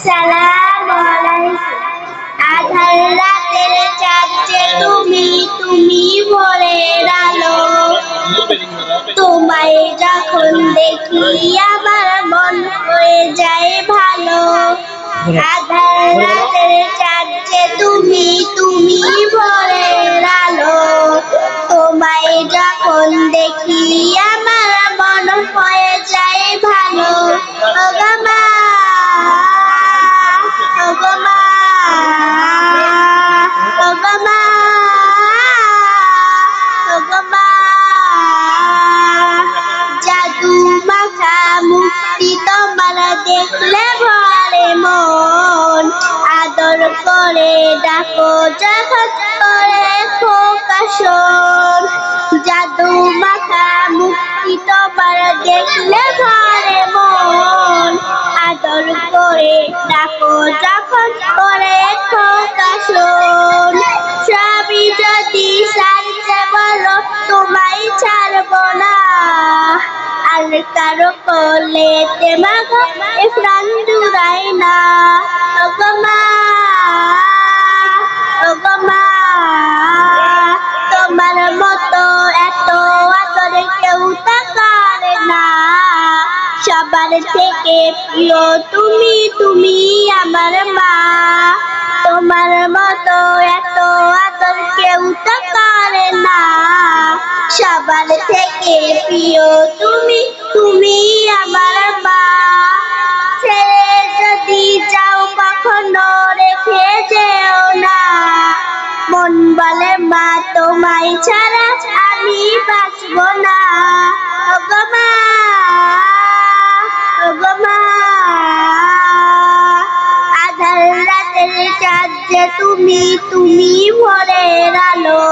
সালাম আলাইকুম। আধার রাতের চাঁদ যে তুমি, তুমি ভোরের আলো। তোমায় যখন দেখি আমার মন হয়ে যায় ভালো। আধার রাতের চাঁদ যে তুমি, তুমি ভোরের আলো। তোমায় যখন দেখি আমার মন হয়ে যায় ভালো। ওগো মা, ওগো মা, ওগো মা, ওগো মা। জাদু মাখা মুক্তি তোমার দেখলে ভরে মন। আদর করে ডাকো যখন করে খোকা শোন। জাদু মাখা মুক্তি তোমার দেখলে ভরে মন। আদর করে ডাকো যখন করে খোকা শোন। স্বামী যদি ছাড়তে বলো তোমায় ছাড়বো না। আর কারো কোলেতে মাগো এ প্রাণ জুড়াই না। ওগো মা, ওগো মা, তোমার মতো এত আদর কেউ তা করে না। সবার থেকে প্রিয় তুমি, তুমি আমার মা। তোমার মতো এত আদর কেউ তা করে না। সবার থেকে প্রিয় তুমি, তুমি আমার মা। ছেড়ে যদি যাও কখনো রেখে যেও না। মন বলে মা তোমায় ছাড়া আমি বাঁচবো না। ওগো মা, ওগো মা। আধার রাতের চাঁদ যে তুমি, তুমি ভোরের আলো।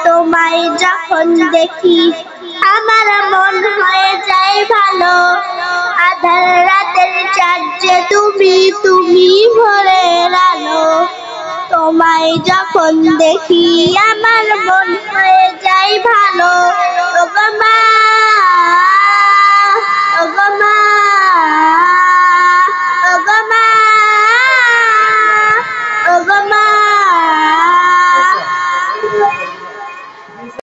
তোমায় যখন দেখি আমার মন হয়ে যায় ভালো। আধার রাতের চাঁদ যে তুমি, তুমি ভোরের আলো। তোমায় যখন দেখি আমার মন হয়ে যায় ভালো। ওগো মা।